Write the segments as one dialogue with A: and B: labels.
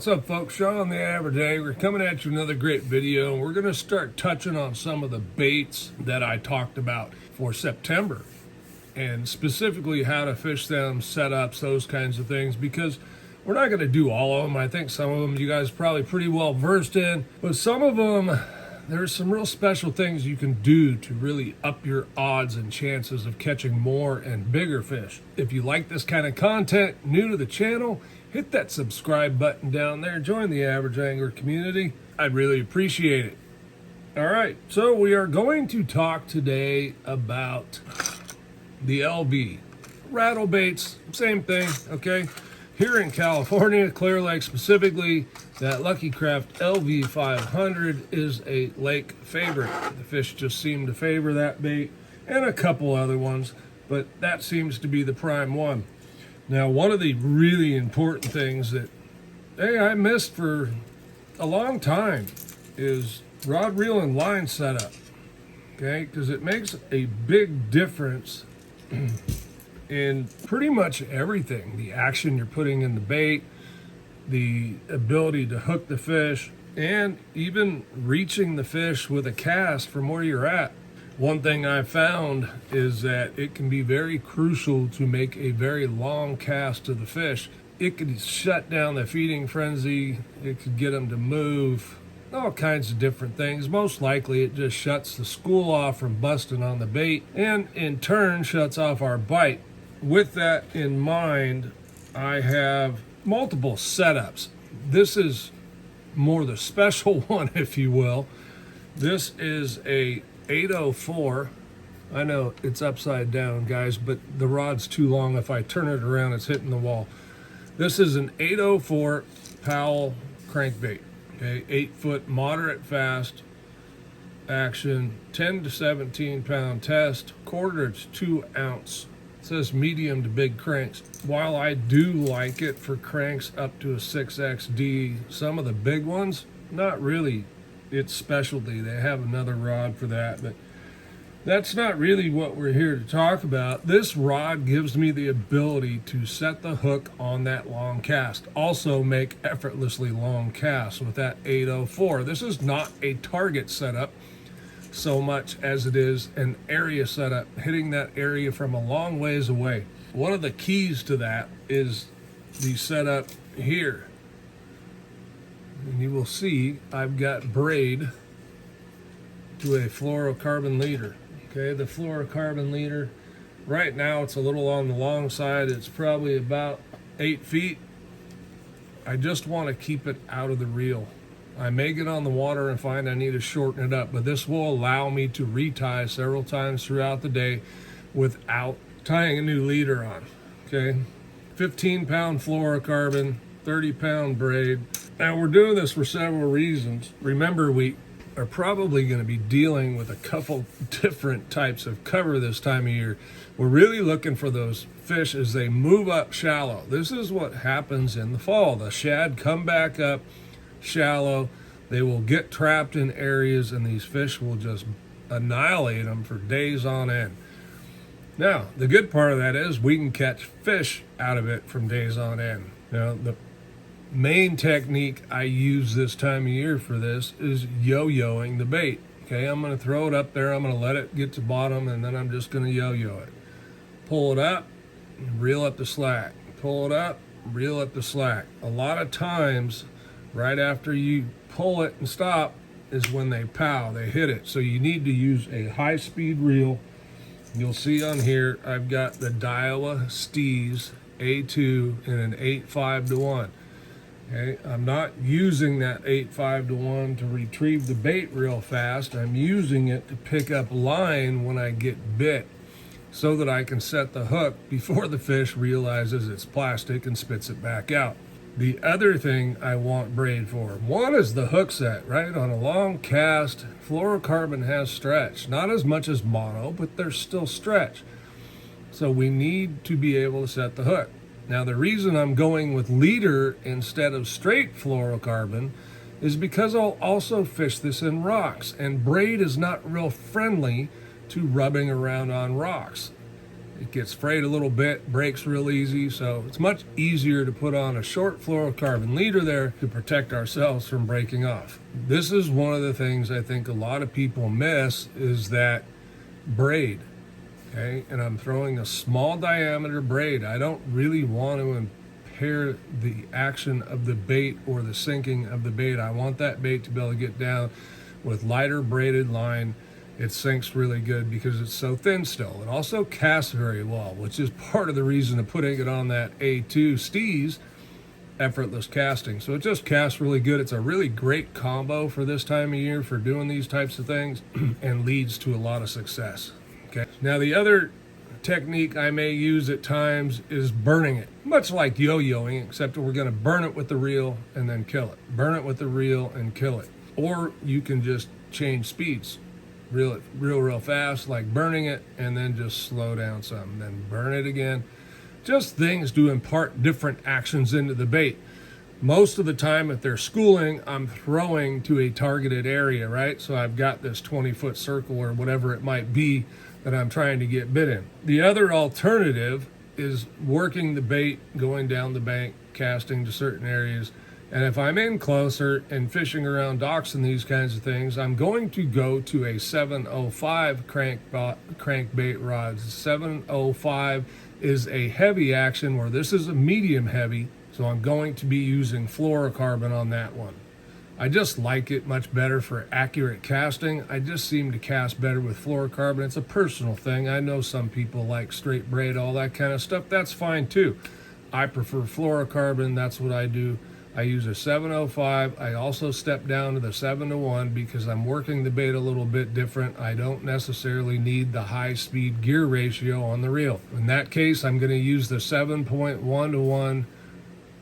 A: What's up, folks? Sean the Average Angler coming at you another great video. And we're going to start touching on some of the baits that I talked about for September, and specifically how to fish them, setups, those kinds of things, because we're not going to do all of them. I think some of them you guys are probably pretty well versed in, but some of them, there's some real special things you can do to really up your odds and chances of catching more and bigger fish. If you like this kind of content, new to the channel, hit that subscribe button down there. Join the Average Angler community. I'd really appreciate it. All right, so we are going to talk today about the LV. Rattle baits, same thing, okay? Here in California, Clear Lake specifically, that Lucky Craft LV 500 is a lake favorite. The fish just seem to favor that bait and a couple other ones, but that seems to be the prime one. Now, one of the really important things that, I missed for a long time is rod, reel, and line setup, okay? Because it makes a big difference in pretty much everything. The action you're putting in the bait, the ability to hook the fish, and even reaching the fish with a cast from where you're at. One thing I found is that it can be very crucial to make a very long cast to the fish. It could shut down the feeding frenzy, it could get them to move, all kinds of different things. Most likely it just shuts the school off from busting on the bait, and in turn shuts off our bite. With that in mind, I have multiple setups. This is more the special one, if you will. This is a 804. I know it's upside down, guys, but the rod's too long. If I turn it around, it's hitting the wall. This is an 804 Powell crankbait, okay? 8-foot moderate fast action, 10 to 17 pound test, quarter to 2 ounce. It says medium to big cranks. While I do like it for cranks up to a 6XD, some of the big ones, not really its specialty. They have another rod for that, but that's not really what we're here to talk about. This rod gives me the ability to set the hook on that long cast, also make effortlessly long casts with that 804. This is not a target setup so much as it is an area setup, hitting that area from a long ways away. One of the keys to that is the setup here. And you will see I've got braid to a fluorocarbon leader. Okay, the fluorocarbon leader, right now it's a little on the long side. It's probably about 8 feet. I just want to keep it out of the reel. I may get on the water and find I need to shorten it up, but this will allow me to retie several times throughout the day without tying a new leader on. Okay, 15-pound fluorocarbon, 30-pound braid. Now, we're doing this for several reasons. Remember, we are probably going to be dealing with a couple different types of cover this time of year. We're really looking for those fish as they move up shallow. This is what happens in the fall. The shad come back up shallow. They will get trapped in areas, and these fish will just annihilate them for days on end. Now, the good part of that is we can catch fish out of it from days on end. Now, the main technique I use this time of year for this is yo-yoing the bait. Okay, I'm going to throw it up there, I'm going to let it get to bottom, and then I'm just going to yo-yo it. Pull it up, reel up the slack. Pull it up, reel up the slack. A lot of times, right after you pull it and stop is when they pow, they hit it. So you need to use a high-speed reel. You'll see on here I've got the Daiwa Steez A2 and an 8.5 to 1. Okay, I'm not using that 8.5 to 1 to retrieve the bait real fast. I'm using it to pick up line when I get bit, so that I can set the hook before the fish realizes it's plastic and spits it back out. The other thing I want braid for, one is the hook set, right? On a long cast, fluorocarbon has stretch. Not as much as mono, but there's still stretch. So we need to be able to set the hook. Now, the reason I'm going with leader instead of straight fluorocarbon is because I'll also fish this in rocks, and braid is not real friendly to rubbing around on rocks. It gets frayed a little bit, breaks real easy, so it's much easier to put on a short fluorocarbon leader there to protect ourselves from breaking off. This is one of the things I think a lot of people miss, is that braid. Okay, and I'm throwing a small diameter braid. I don't really want to impair the action of the bait or the sinking of the bait. I want that bait to be able to get down with lighter braided line. It sinks really good because it's so thin still. It also casts very well, which is part of the reason of putting it on that A2 Steez effortless casting. So it just casts really good. It's a really great combo for this time of year for doing these types of things and leads to a lot of success. Okay. Now the other technique I may use at times is burning it, much like yo-yoing, except we're going to burn it with the reel and then kill it. Burn it with the reel and kill it. Or you can just change speeds. Reel it real fast, like burning it, and then just slow down some, then burn it again. Just things to impart different actions into the bait. Most of the time, if they're schooling, I'm throwing to a targeted area, right? So I've got this 20-foot circle or whatever it might be that I'm trying to get bit in. The other alternative is working the bait, going down the bank, casting to certain areas. And if I'm in closer and fishing around docks and these kinds of things, I'm going to go to a 705 crankbait rod. 705 is a heavy action, where this is a medium heavy, so I'm going to be using fluorocarbon on that one. I just like it much better for accurate casting. I just seem to cast better with fluorocarbon. It's a personal thing. I know some people like straight braid, all that kind of stuff. That's fine too. I prefer fluorocarbon. That's what I do. I use a 705. I also step down to the 7-to-1 because I'm working the bait a little bit different. I don't necessarily need the high speed gear ratio on the reel. In that case, I'm going to use the 7.1-to-1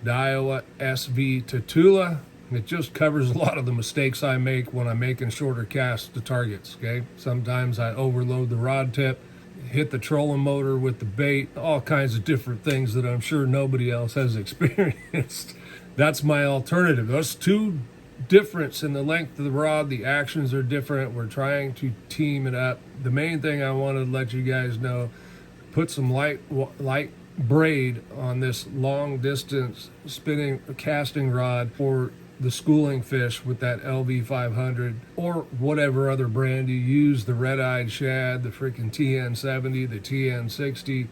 A: Daiwa SV Tatula. It just covers a lot of the mistakes I make when I'm making shorter casts to targets, okay? Sometimes I overload the rod tip, hit the trolling motor with the bait, all kinds of different things that I'm sure nobody else has experienced. That's my alternative. Those two difference in the length of the rod, the actions are different. We're trying to team it up. The main thing I wanted to let you guys know, put some light braid on this long distance spinning casting rod for the schooling fish with that LV500 or whatever other brand you use, the red-eyed shad, the freaking TN70, the TN60,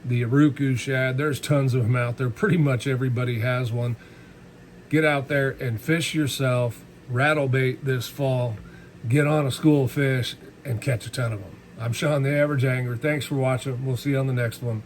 A: the Uruku shad. There's tons of them out there. Pretty much everybody has one. Get out there and fish yourself, rattle bait this fall, get on a school of fish, and catch a ton of them. I'm Sean, the Average Angler. Thanks for watching. We'll see you on the next one.